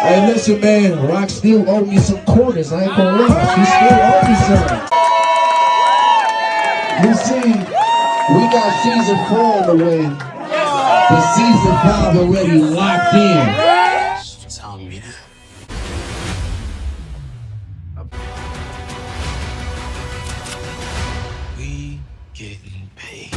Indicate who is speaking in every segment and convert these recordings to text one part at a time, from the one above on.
Speaker 1: Hey, listen, man. Rock still owe me some quarters. I ain't gonna lie. She still owe me some. You see, we got season 4 on the way, but season 5 already locked in.
Speaker 2: Tell me that. We getting paid.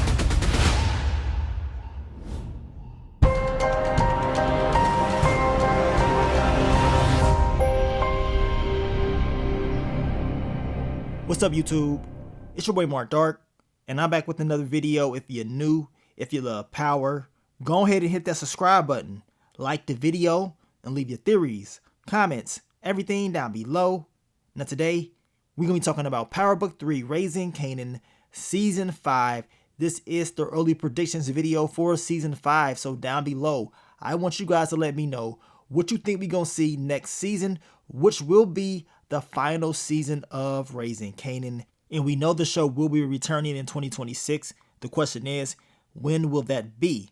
Speaker 3: What's up, YouTube? It's your boy Mark Dark, and I'm back with another video. If you're new, if you love power, go ahead and hit that subscribe button, like the video, and leave your theories, comments, everything down below. Now today, we're going to be talking about Power Book 3, Raising Kanan, Season 5. This is the early predictions video for Season 5, so down below, I want you guys to let me know what you think we're going to see next season, which will be the final season of Raising Kanan. And we know the show will be returning in 2026. The question is, when will that be?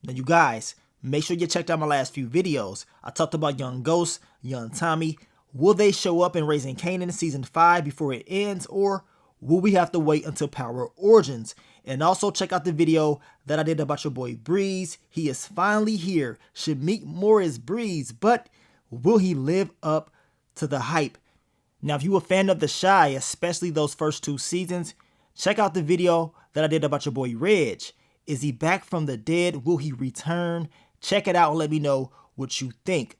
Speaker 3: Now, you guys, make sure you checked out my last few videos. I talked about young Ghost, young Tommy. Will they show up in Raising Kanan Season 5 before it ends, or will we have to wait until Power Origins? And also check out the video that I did about your boy Breeze. He is finally here. Shameik Moore is Breeze, but will he live up to the hype? Now, if you a fan of The Shy, especially those first 2 seasons, check out the video that I did about your boy Reg. Is he back from the dead? Will he return? Check it out and let me know what you think.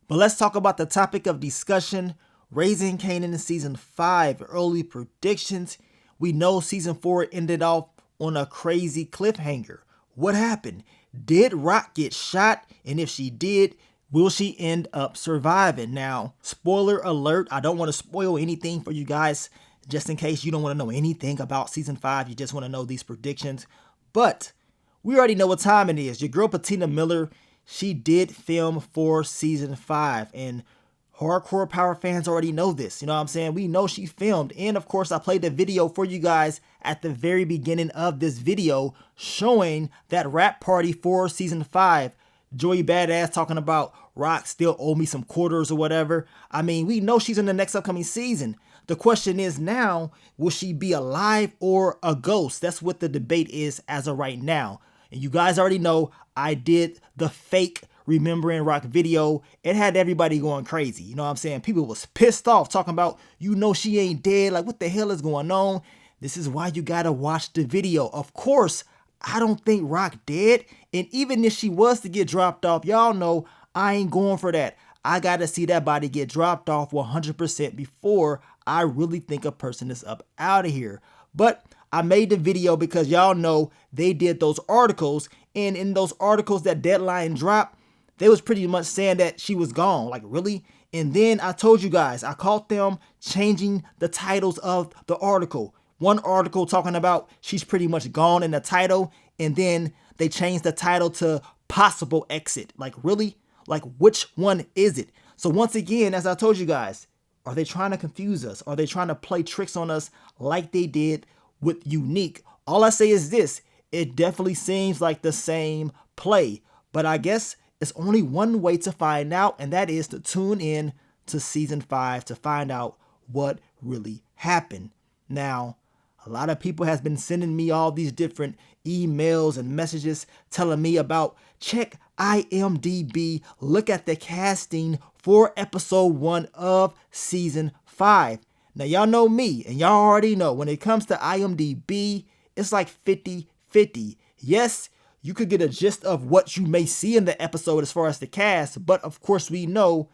Speaker 3: But let's talk about the topic of discussion, Raising Kanan in Season 5, early predictions. We know Season 4 ended off on a crazy cliffhanger. What happened? Did Rock get shot? And if she did, will she end up surviving? Now, spoiler alert, I don't want to spoil anything for you guys, just in case you don't want to know anything about Season 5. You just want to know these predictions. But we already know what time it is. Your girl Patina Miller, she did film for Season 5. And hardcore Power fans already know this. You know what I'm saying? We know she filmed. And of course, I played the video for you guys at the very beginning of this video showing that rap party for Season 5. Joey Badass talking about Rock still owe me some quarters or whatever. I mean, we know she's in the next upcoming season. The question is now, will she be alive or a ghost? That's what the debate is as of right now. And you guys already know I did the fake Remembering Rock video. It had everybody going crazy. You know what I'm saying? People was pissed off talking about, you know, she ain't dead. Like, what the hell is going on? This is why you gotta watch the video. Of course, I don't think Rock dead. And even if she was to get dropped off, y'all know I ain't going for that. I gotta see that body get dropped off 100% before I really think a person is up out of here. But I made the video because y'all know they did those articles. And in those articles that Deadline dropped, they was pretty much saying that she was gone. Like, really? And then I told you guys, I caught them changing the titles of the article. One article talking about she's pretty much gone in the title, and then they changed the title to possible exit. Like, really? Like, which one is it? So once again, as I told you guys, are they trying to confuse us? Are they trying to play tricks on us like they did with Unique? All I say is this, it definitely seems like the same play, but I guess it's only one way to find out, and that is to tune in to Season 5 to find out what really happened. Now, a lot of people has been sending me all these different emails and messages telling me about check IMDb, look at the casting for episode 1 of Season 5. Now, y'all know me, and y'all already know when it comes to IMDb, it's like 50-50. Yes, you could get a gist of what you may see in the episode as far as the cast, but of course we know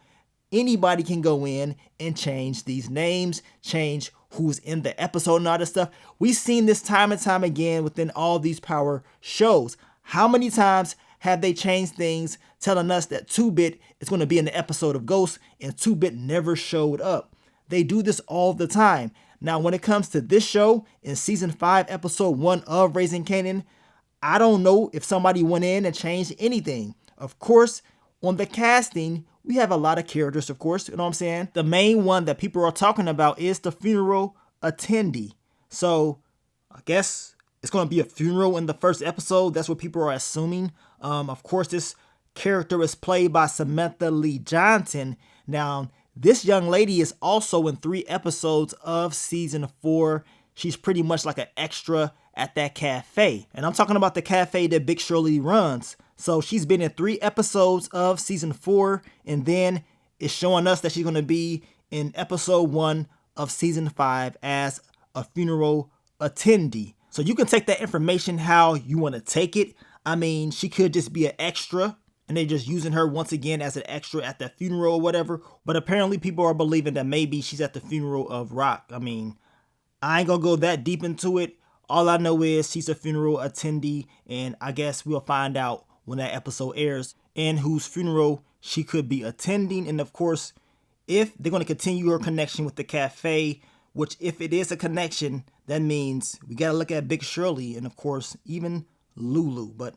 Speaker 3: anybody can go in and change these names, change who's in the episode and all this stuff. We've seen this time and time again within all these Power shows. How many times have they changed things telling us that 2-Bit is going to be in the episode of Ghost and 2-Bit never showed up? They do this all the time. Now, when it comes to this show in Season 5, Episode 1 of Raising Kanan, I don't know if somebody went in and changed anything. Of course, on the casting, we have a lot of characters, of course, you know what I'm saying? The main one that people are talking about is the funeral attendee. So, I guess it's going to be a funeral in the first episode. That's what people are assuming. Of course, this character is played by Samantha Lee Johnson. Now, this young lady is also in 3 episodes of season 4. She's pretty much like an extra at that cafe. And I'm talking about the cafe that Big Shirley runs. So she's been in 3 episodes of season 4. And then it's showing us that she's going to be in episode 1 of season 5 as a funeral attendee. So you can take that information how you want to take it. I mean, she could just be an extra and they're just using her once again as an extra at the funeral or whatever. But apparently people are believing that maybe she's at the funeral of Rock. I mean, I ain't gonna go that deep into it. All I know is she's a funeral attendee, and I guess we'll find out when that episode airs and whose funeral she could be attending. And of course, if they're going to continue her connection with the cafe, which if it is a connection, that means we got to look at Big Shirley and of course, even Lulu. But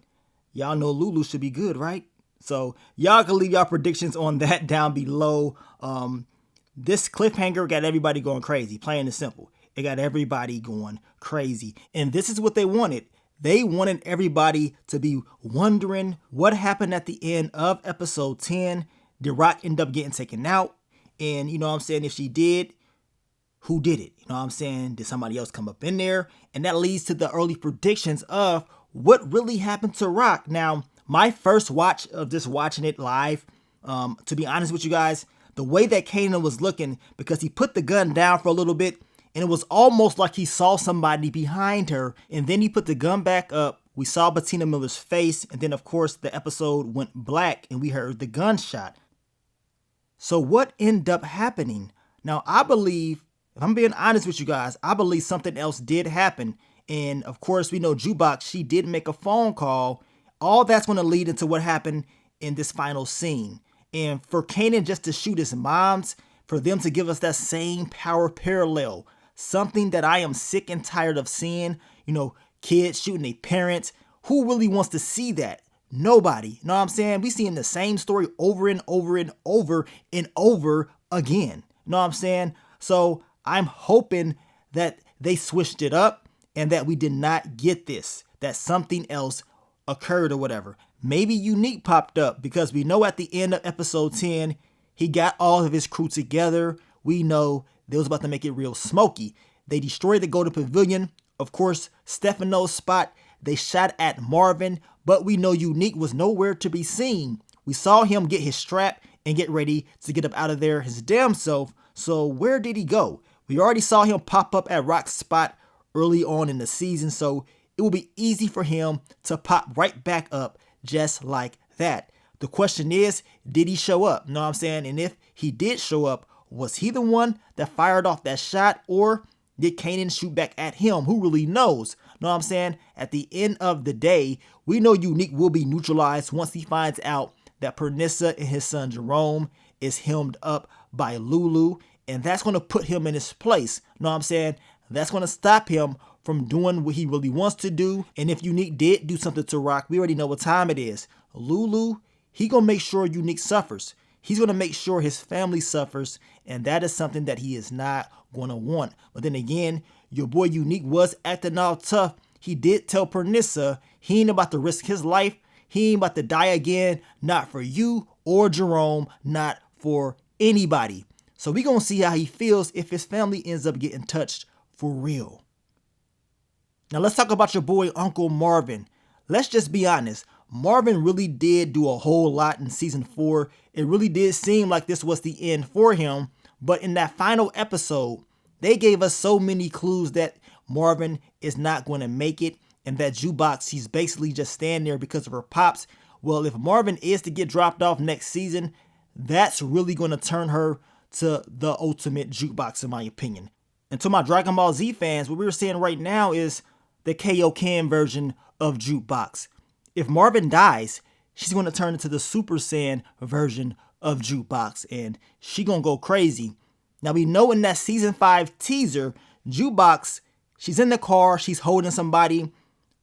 Speaker 3: y'all know Lulu should be good, right? So y'all can leave y'all predictions on that down below. This cliffhanger got everybody going crazy, plain and simple. It got everybody going crazy. And this is what they wanted. They wanted everybody to be wondering what happened at the end of episode 10. Did Rock end up getting taken out? And you know what I'm saying, if she did, who did it? You know what I'm saying? Did somebody else come up in there? And that leads to the early predictions of what really happened to Rock. Now, my first watch of just watching it live, to be honest with you guys, the way that Kanan was looking, because he put the gun down for a little bit, and it was almost like he saw somebody behind her, and then he put the gun back up. We saw Bettina Miller's face, and then of course the episode went black and we heard the gunshot. So what ended up happening? Now I believe, if I'm being honest with you guys, I believe something else did happen. And of course we know Jukebox, she did make a phone call. All that's going to lead into what happened in this final scene. And for Kanan just to shoot his moms, for them to give us that same power parallel, something that I am sick and tired of seeing, you know, kids shooting their parents. Who really wants to see that? Nobody. You know what I'm saying? We seeing the same story over and over and over and over again. You know what I'm saying? So I'm hoping that they switched it up and that we did not get this, that something else occurred or whatever. Maybe Unique popped up because we know at the end of episode 10, he got all of his crew together. We know they was about to make it real smoky. They destroyed the Golden Pavilion. Of course, Stefano's spot. They shot at Marvin, but we know Unique was nowhere to be seen. We saw him get his strap and get ready to get up out of there his damn self. So where did he go? We already saw him pop up at Rock's spot early on in the season, so it will be easy for him to pop right back up just like that. The question is, did he show up? You know what I'm saying? And if he did show up, was he the one that fired off that shot, or did Kanan shoot back at him? Who really knows? Know what I'm saying? At the end of the day, we know Unique will be neutralized once he finds out that Pernissa and his son Jerome is hemmed up by Lulu, and that's going to put him in his place. Know what I'm saying? That's going to stop him from doing what he really wants to do. And if Unique did do something to Rock, we already know what time it is. Lulu, he going to make sure Unique suffers. He's going to make sure his family suffers, and that is something that he is not going to want. But then again, your boy Unique was acting all tough. He did tell Pernissa he ain't about to risk his life. He ain't about to die again, not for you or Jerome, not for anybody. So we going to see how he feels if his family ends up getting touched for real. Now let's talk about your boy Uncle Marvin. Let's just be honest. Marvin really did do a whole lot in season 4. It really did seem like this was the end for him. But in that final episode, they gave us so many clues that Marvin is not going to make it. And that Jukebox, he's basically just standing there because of her pops. Well, if Marvin is to get dropped off next season, that's really going to turn her to the ultimate Jukebox, in my opinion. And to my Dragon Ball Z fans, what we're seeing right now is the Kaioken version of Jukebox. If Marvin dies, she's going to turn into the Super Saiyan version of Jukebox, and she going to go crazy. Now, we know in that season 5 teaser, Jukebox, she's in the car, she's holding somebody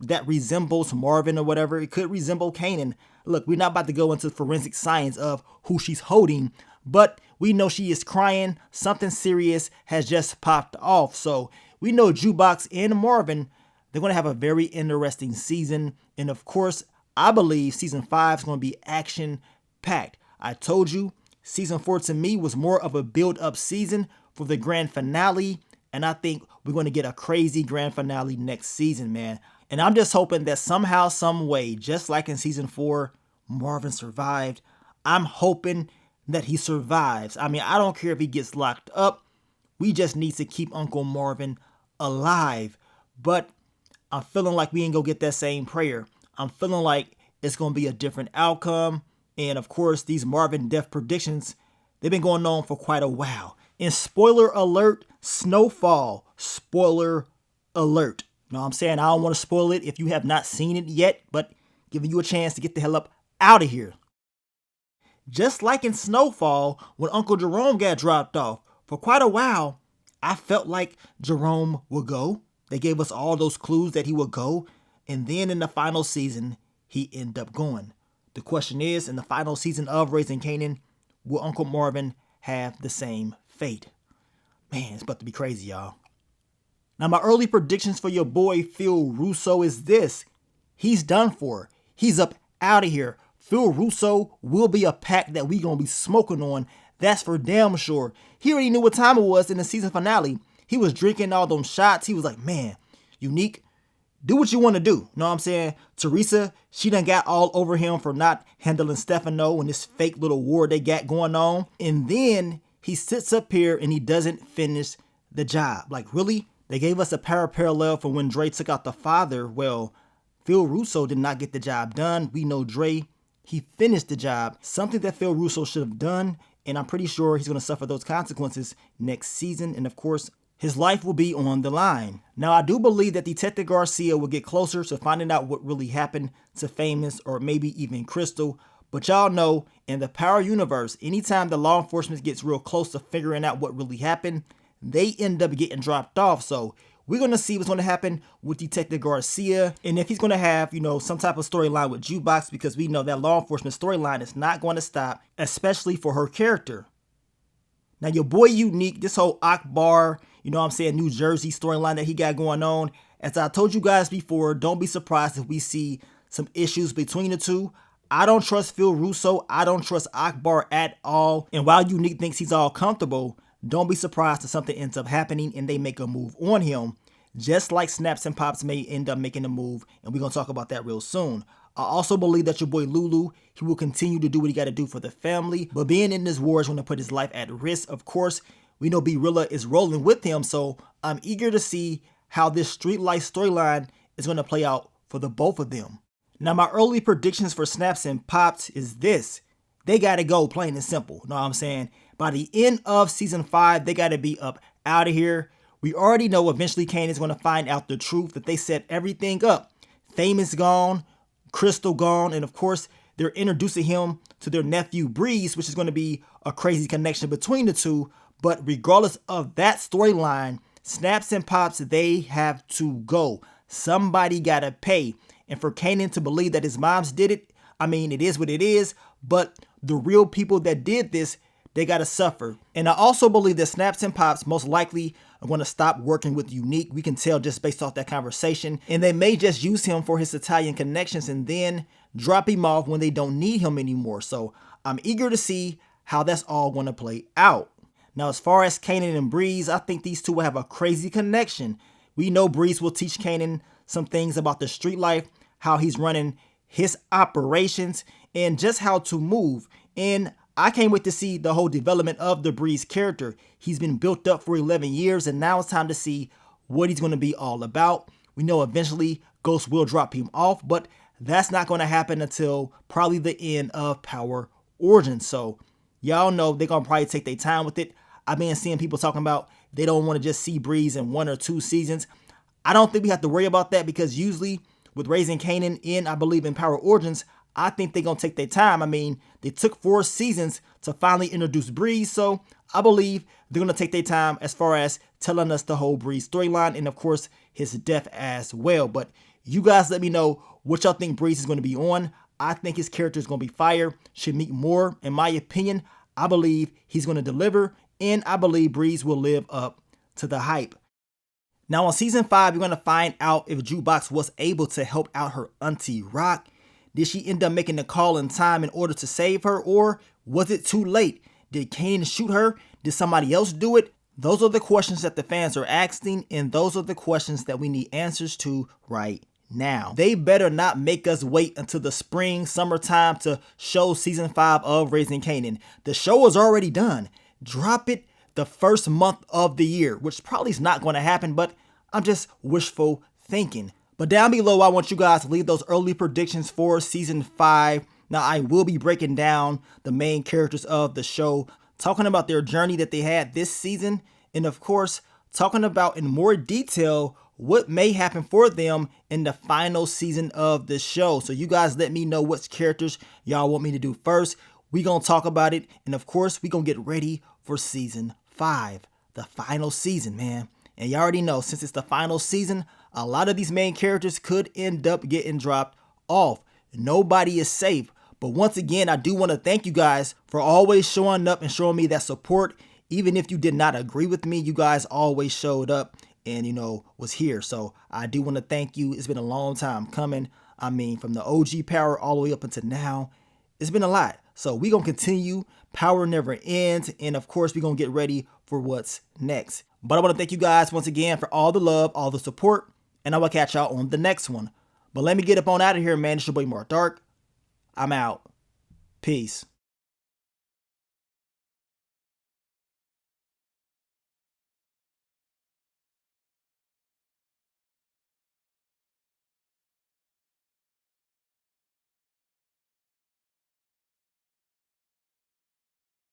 Speaker 3: that resembles Marvin or whatever. It could resemble Kanan. Look, we're not about to go into forensic science of who she's holding, but we know she is crying. Something serious has just popped off. So we know Jukebox and Marvin, they're going to have a very interesting season. And of course, I believe season 5 is going to be action-packed. I told you, season 4 to me was more of a build-up season for the grand finale, and I think we're going to get a crazy grand finale next season, man. And I'm just hoping that somehow, some way, just like in season 4, Marvin survived. I'm hoping that he survives. I mean, I don't care if he gets locked up. We just need to keep Uncle Marvin alive. But I'm feeling like we ain't gonna get that same prayer. I'm feeling like it's gonna be a different outcome. And of course, these Marvin death predictions, they've been going on for quite a while. And spoiler alert, Snowfall. Spoiler alert. You know what I'm saying? I don't want to spoil it if you have not seen it yet, but giving you a chance to get the hell up out of here. Just like in Snowfall, when Uncle Jerome got dropped off, for quite a while, I felt like Jerome would go. They gave us all those clues that he would go. And then in the final season, he ended up going. The question is, in the final season of Raising Kanan, will Uncle Marvin have the same fate? Man, it's about to be crazy, y'all. Now, my early predictions for your boy Phil Russo is this. He's done for. He's up out of here. Phil Russo will be a pack that we gonna be smoking on. That's for damn sure. He already knew what time it was in the season finale. He was drinking all them shots. He was like, man, Unique, do what you want to do. You know what I'm saying? Teresa, she done got all over him for not handling Stefano and this fake little war they got going on. And then he sits up here and he doesn't finish the job. Like, really? They gave us a parallel for when Dre took out the father. Well, Phil Russo did not get the job done. We know Dre, he finished the job. Something that Phil Russo should have done. And I'm pretty sure he's going to suffer those consequences next season. And of course, his life will be on the line. Now, I do believe that Detective Garcia will get closer to finding out what really happened to Famous or maybe even Crystal. But y'all know, in the Power universe, anytime the law enforcement gets real close to figuring out what really happened, they end up getting dropped off. So we're going to see what's going to happen with Detective Garcia. And if he's going to have, some type of storyline with Jukebox, because we know that law enforcement storyline is not going to stop, especially for her character. Now, your boy Unique, this whole Akbar, New Jersey storyline that he got going on. As I told you guys before, don't be surprised if we see some issues between the two. I don't trust Phil Russo. I don't trust Akbar at all. And while Unique thinks he's all comfortable, don't be surprised if something ends up happening and they make a move on him. Just like Snaps and Pops may end up making a move. And we're going to talk about that real soon. I also believe that your boy Lulu, he will continue to do what he got to do for the family. But being in this war is going to put his life at risk, of course. We know B-Rilla is rolling with him, so I'm eager to see how this street life storyline is going to play out for the both of them. Now, my early predictions for Snaps and Pops is this. They got to go, plain and simple. Know what I'm saying? By the end of season 5, they got to be up out of here. We already know eventually Kanan is going to find out the truth, that they set everything up. Famous gone, Crystal gone, and of course, they're introducing him to their nephew Breeze, which is going to be a crazy connection between the two. But regardless of that storyline, Snaps and Pops, they have to go. Somebody got to pay. And for Kanan to believe that his moms did it, I mean, it is what it is. But the real people that did this, they got to suffer. And I also believe that Snaps and Pops most likely are going to stop working with Unique. We can tell just based off that conversation. And they may just use him for his Italian connections and then drop him off when they don't need him anymore. So I'm eager to see how that's all going to play out. Now, as far as Kanan and Breeze, I think these two will have a crazy connection. We know Breeze will teach Kanan some things about the street life, how he's running his operations, and just how to move. And I can't wait to see the whole development of the Breeze character. He's been built up for 11 years, and now it's time to see what he's going to be all about. We know eventually Ghost will drop him off, but that's not going to happen until probably the end of Power Origins. So y'all know they're going to probably take their time with it. I've been seeing people talking about they don't want to just see Breeze in 1 or 2 seasons. I don't think we have to worry about that because usually with Raising Kanan in, I believe, in Power Origins, I think they're going to take their time. I mean, they took 4 seasons to finally introduce Breeze, so I believe they're going to take their time as far as telling us the whole Breeze storyline and, of course, his death as well. But you guys let me know what y'all think Breeze is going to be on. I think his character is going to be fire. Should meet more, in my opinion. I believe he's going to deliver, and I believe Breeze will live up to the hype. Now, on season 5, you're going to find out if Jukebox was able to help out her auntie Rock. Did she end up making the call in time in order to save her, or was it too late? Did Kanan shoot her? Did somebody else do it? Those are the questions that the fans are asking, and those are the questions that we need answers to right now. They better not make us wait until the spring, summertime to show season 5 of Raising Kanan. The show is already done. Drop it the first month of the year, which probably is not going to happen, but I'm just wishful thinking. But down below, I want you guys to leave those early predictions for season 5. Now, I will be breaking down the main characters of the show, talking about their journey that they had this season, and of course, talking about in more detail what may happen for them in the final season of the show. So you guys let me know what characters y'all want me to do first. We gonna talk about it, and of course, we gonna get ready for season 5, the final season, man. And you already know, since it's the final season, a lot of these main characters could end up getting dropped off. Nobody is safe. But once again, I do want to thank you guys for always showing up and showing me that support. Even if you did not agree with me, you guys always showed up and, was here. So I do want to thank you. It's been a long time coming. I mean, from the OG Power all the way up until now, it's been a lot. So we're going to continue. Power never ends. And of course, we're going to get ready for what's next. But I want to thank you guys once again for all the love, all the support, and I will catch y'all on the next one. But let me get up on out of here, man. It's your boy Mark Dark. I'm out. Peace.